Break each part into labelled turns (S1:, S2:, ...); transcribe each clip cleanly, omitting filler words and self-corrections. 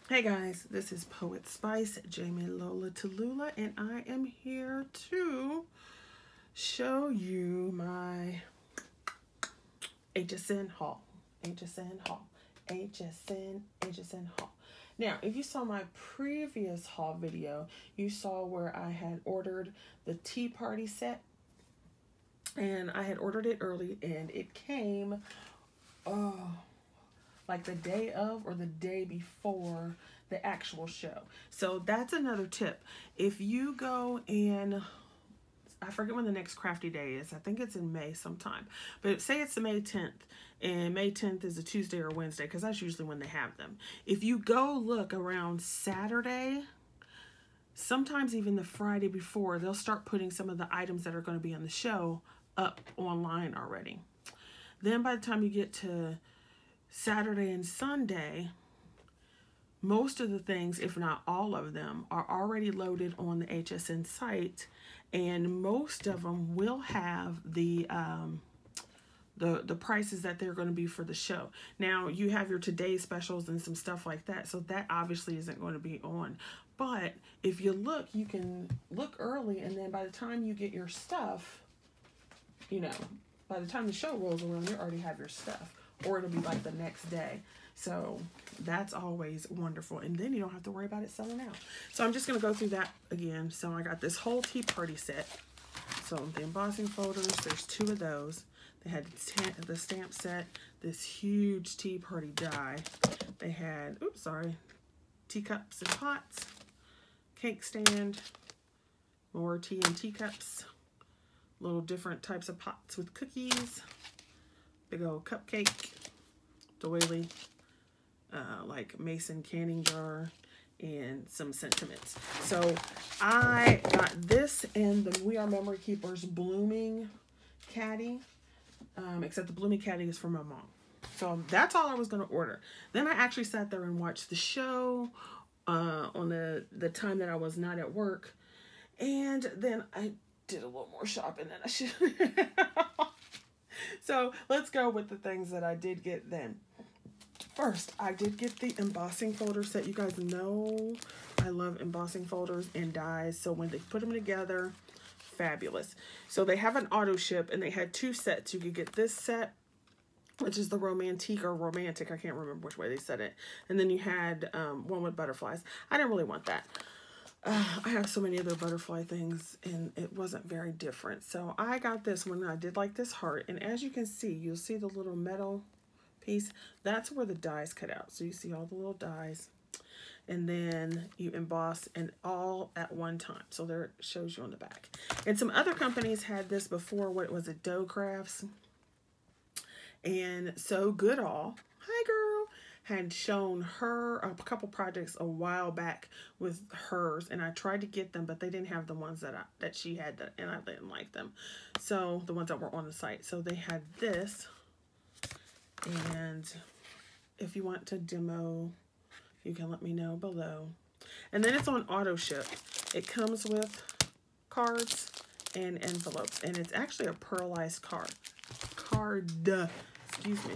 S1: Hey guys, this is Poet Spice, Jamie Lola Tallulah, and I am here to show you my HSN haul. HSN haul. HSN haul. Now, if you saw my previous haul video, you saw where I had ordered the tea party set. And I had ordered it early and it came, like the day of or the day before the actual show. So that's another tip. If you go and I forget when the next crafty day is. I think it's in May sometime. But say it's May 10th. And May 10th is a Tuesday or Wednesday because that's usually when they have them. If you go look around Saturday, sometimes even the Friday before, they'll start putting some of the items that are going to be on the show up online already. Then by the time you get to Saturday and Sunday, most of the things, if not all of them, are already loaded on the HSN site, and most of them will have the prices that they're going to be for the show. Now, you have your today specials and some stuff like that, so that obviously isn't going to be on. But if you look, you can look early, and then by the time you get your stuff, you know, by the time the show rolls around, you already have your stuff, or it'll be like the next day. So that's always wonderful. And then you don't have to worry about it selling out. So I'm just going to go through that again. So I got this whole tea party set. So the embossing folders, there's 2 of those. They had the stamp set, this huge tea party die. They had, teacups and pots, cake stand, more tea and teacups, little different types of pots with cookies, big old cupcake, doily, like mason canning jar, and some sentiments. So I got this and the We Are Memory Keepers Blooming Caddy, except the Blooming Caddy is for my mom. So that's all I was going to order. Then I actually sat there and watched the show on the time that I was not at work, and then I did a little more shopping than I should. So let's go with the things that I did get then. First, I did get the embossing folder set. You guys know I love embossing folders and dies. So when they put them together, fabulous. So they have an auto ship, and they had 2 sets. You could get this set, which is the romantic or romantic. I can't remember which way they said it. And then you had one with butterflies. I didn't really want that. I have so many other butterfly things, and it wasn't very different. So I got this one. I did like this heart. And as you can see, you'll see the little metal piece. That's where the dies cut out. So you see all the little dies. And then you emboss and all at one time. So there it shows you on the back. And some other companies had this before. What was it? Dough Crafts. And So Goodall, hi girl, had shown her a couple projects a while back with hers, and I tried to get them, but they didn't have the ones that she had, and I didn't like them. So the ones that were on the site. So they had this, and if you want to demo, you can let me know below. And then it's on auto ship. It comes with cards and envelopes, and it's actually a pearlized card. Excuse me.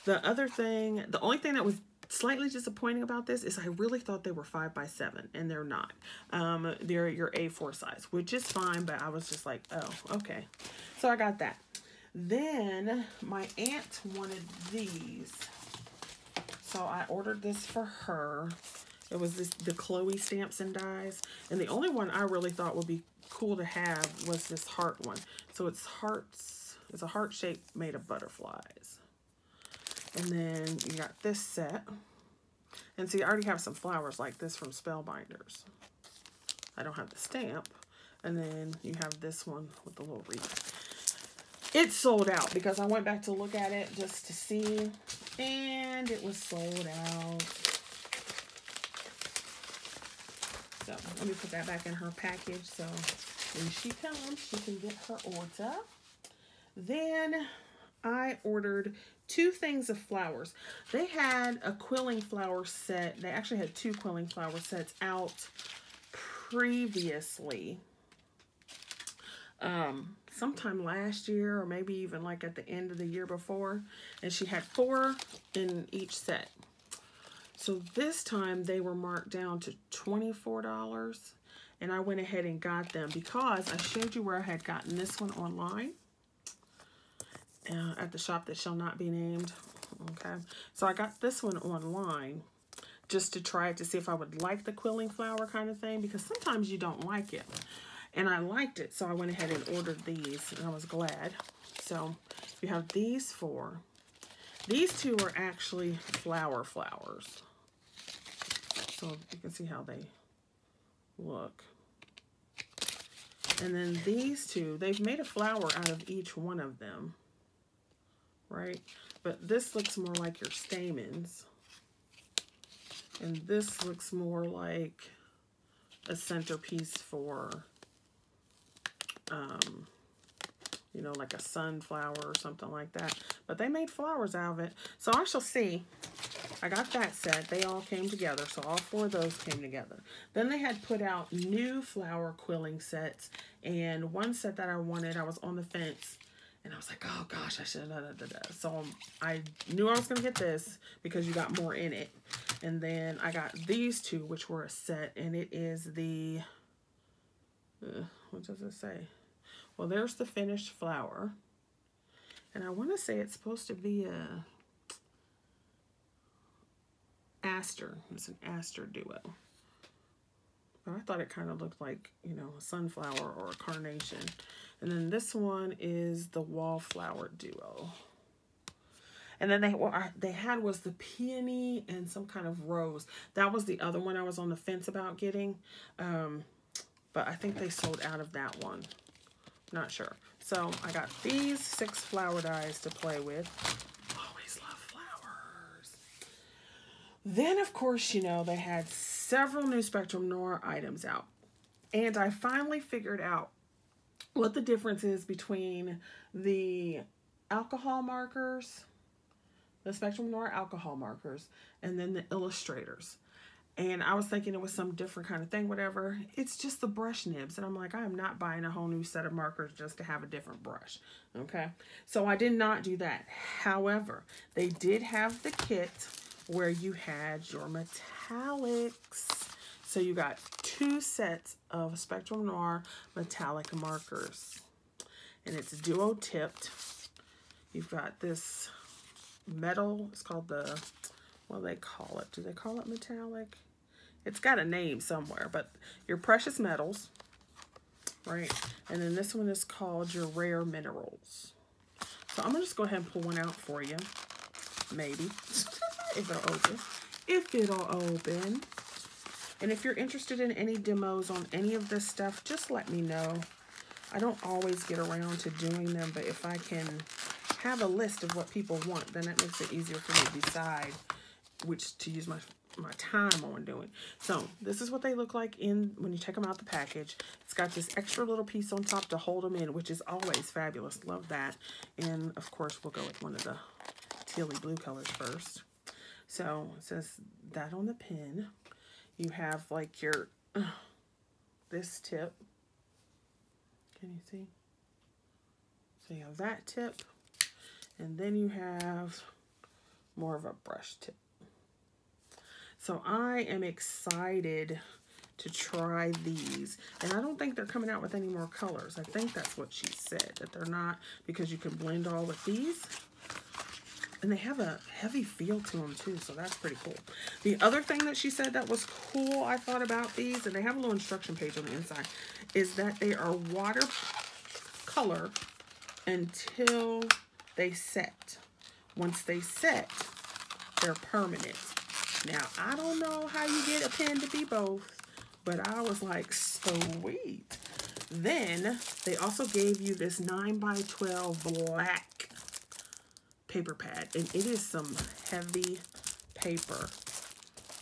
S1: The only thing that was slightly disappointing about this is I really thought they were 5x7, and they're not. They're your A4 size, which is fine, but I was just like, oh, okay. So I got that. Then my aunt wanted these, so I ordered this for her. It was the Chloe stamps and dies, and the only one I really thought would be cool to have was this heart one. So it's hearts. It's a heart shape made of butterflies. And then you got this set. And see, I already have some flowers like this from Spellbinders. I don't have the stamp. And then you have this one with the little wreath. It sold out because I went back to look at it just to see. And it was sold out. So let me put that back in her package. So when she comes, she can get her order. Then I ordered 2 things of flowers. They had a quilling flower set. They actually had 2 quilling flower sets out previously. Sometime last year, or maybe even like at the end of the year before. And she had 4 in each set. So this time they were marked down to $24. And I went ahead and got them because I showed you where I had gotten this one online at the shop that shall not be named. Okay, so I got this one online just to try it to see if I would like the quilling flower kind of thing, because sometimes you don't like it. And I liked it, so I went ahead and ordered these, and I was glad. So you have these four. These two are actually flowers. So you can see how they look. And then these two, they've made a flower out of each one of them, right? But this looks more like your stamens. And this looks more like a centerpiece for, you know, like a sunflower or something like that. But they made flowers out of it. So I shall see. I got that set. They all came together. So all four of those came together. Then they had put out new flower quilling sets. And one set that I wanted, I was on the fence. And I was like, oh gosh, I should have. So I knew I was going to get this because you got more in it. And then I got these two, which were a set. And it is the, what does it say? Well, there's the finished flower. And I want to say it's supposed to be a aster. It's an aster duo. But I thought it kind of looked like, you know, a sunflower or a carnation. And then this one is the wallflower duo. And then they had was the peony and some kind of rose. That was the other one I was on the fence about getting. But I think they sold out of that one. Not sure. So I got these 6 flower dies to play with. Always love flowers. Then, of course, you know, they had several new Spectrum Noir items out. And I finally figured out what the difference is between the alcohol markers, the Spectrum Noir alcohol markers, and then the illustrators. And I was thinking it was some different kind of thing, whatever. It's just the brush nibs. And I'm like, I am not buying a whole new set of markers just to have a different brush. Okay. So I did not do that. However, they did have the kit where you had your metallics. So you got 2 sets of Spectrum Noir metallic markers. And it's duo tipped. You've got this metal. It's called the, what do they call it? Do they call it metallic? It's got a name somewhere, but your precious metals, right? And then this one is called your rare minerals. So I'm going to just go ahead and pull one out for you. Maybe. If it'll open. If it'll open. And if you're interested in any demos on any of this stuff, just let me know. I don't always get around to doing them, but if I can have a list of what people want, then that makes it easier for me to decide which to use my time on doing. So this is what they look like in when you take them out the package. It's got this extra little piece on top to hold them in, which is always fabulous. Love that. And of course we'll go with one of the tealy blue colors first. So it says that on the pin. You have like your this tip. Can you see? So you have that tip, and then you have more of a brush tip. So I am excited to try these. And I don't think they're coming out with any more colors. I think that's what she said, that they're not, because you can blend all with these. And they have a heavy feel to them too, so that's pretty cool. The other thing that she said that was cool, I thought about these, and they have a little instruction page on the inside, is that they are watercolor until they set. Once they set, they're permanent. Now, I don't know how you get a pen to be both, but I was like, sweet. Then, they also gave you this 9x12 black paper pad, and it is some heavy paper.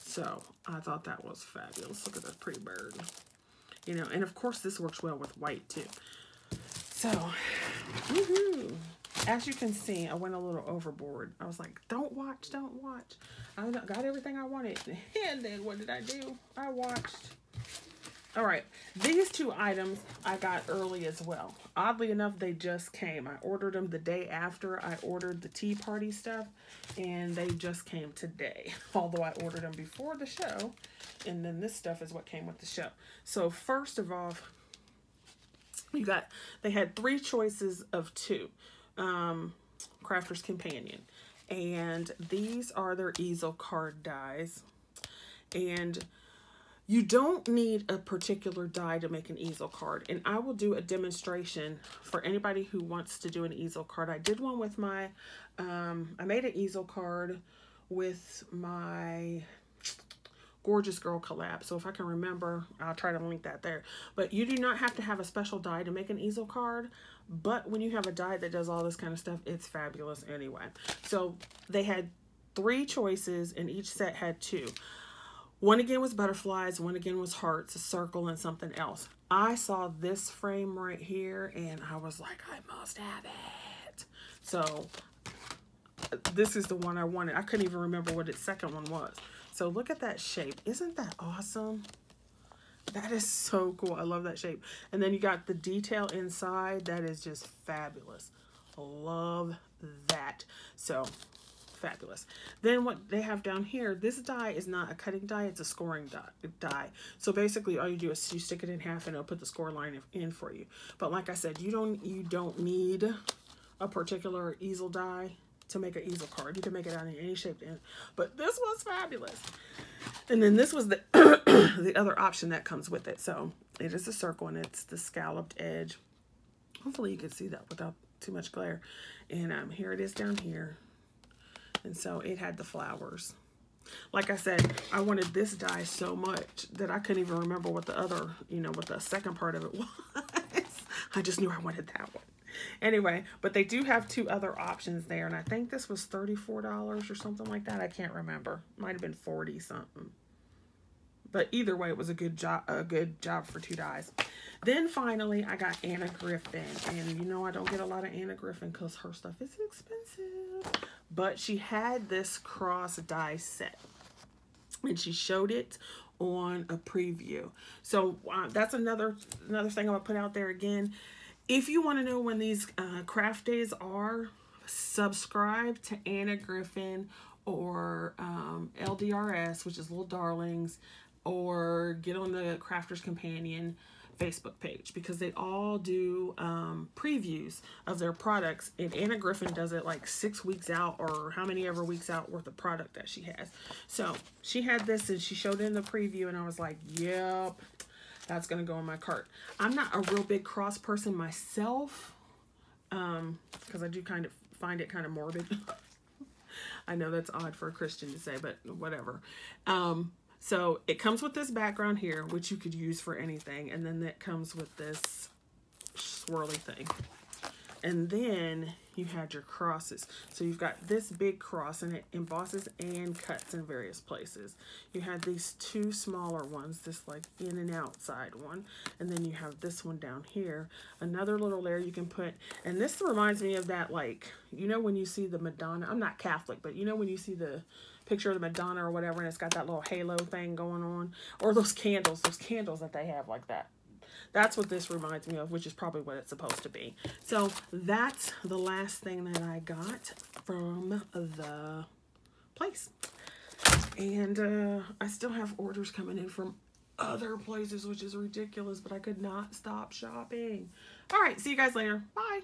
S1: So, I thought that was fabulous. Look at that pretty bird. You know, and of course, this works well with white, too. So, woohoo! As you can see, I went a little overboard. I was like, don't watch, don't watch. I got everything I wanted. And then what did I do? I watched. All right, these two items I got early as well. Oddly enough, they just came. I ordered them the day after I ordered the tea party stuff, and they just came today. Although I ordered them before the show, and then this stuff is what came with the show. So first of all, they had 3 choices of 2. Crafter's Companion. And these are their easel card dies. And you don't need a particular die to make an easel card. And I will do a demonstration for anybody who wants to do an easel card. I did one with my, I made an easel card with my Gorgeous Girl collab. So if I can remember, I'll try to link that there. But you do not have to have a special die to make an easel card. But when you have a die that does all this kind of stuff, it's fabulous anyway. So they had 3 choices and each set had 2. One again was butterflies, one again was hearts, a circle, and something else. I saw this frame right here and I was like, I must have it. So this is the one I wanted. I couldn't even remember what its second one was. So look at that shape. Isn't that awesome? That is so cool. I love that shape. And then you got the detail inside. That is just fabulous. Love that. So fabulous. Then what they have down here, this die is not a cutting die, it's a scoring die. So basically all you do is you stick it in half and it'll put the score line in for you. But like I said, you don't need a particular easel die to make an easel card. You can make it out in any shape. But this was fabulous. And then this was the the other option that comes with it. So it is a circle and it's the scalloped edge. Hopefully you can see that without too much glare. And here it is down here. And so it had the flowers. Like I said, I wanted this die so much that I couldn't even remember what the other, what the second part of it was. I just knew I wanted that one. Anyway, but they do have 2 other options there. And I think this was $34 or something like that. I can't remember. Might have been 40 something. But either way, it was a good job for 2 dies. Then finally, I got Anna Griffin. And I don't get a lot of Anna Griffin because her stuff is expensive. But she had this cross die set. And she showed it on a preview. So that's another thing I'm going to put out there again. If you want to know when these craft days are, subscribe to Anna Griffin or LDRS, which is Little Darlings, or get on the Crafter's Companion Facebook page because they all do previews of their products. And Anna Griffin does it like 6 weeks out or how many ever weeks out worth of product that she has. So she had this and she showed it in the preview and I was like, yep. That's going to go in my cart. I'm not a real big cross person myself because I do kind of find it kind of morbid. I know that's odd for a Christian to say, but whatever. So it comes with this background here, which you could use for anything. And then that comes with this swirly thing. And then you had your crosses. So you've got this big cross and it embosses and cuts in various places. You had these 2 smaller ones, this like in and outside one. And then you have this one down here. Another little layer you can put. And this reminds me of that, like, when you see the Madonna, I'm not Catholic, but when you see the picture of the Madonna or whatever and it's got that little halo thing going on. Or those candles that they have like that. That's what this reminds me of, which is probably what it's supposed to be. So that's the last thing that I got from the place. And I still have orders coming in from other places, which is ridiculous, but I could not stop shopping. All right, see you guys later. Bye.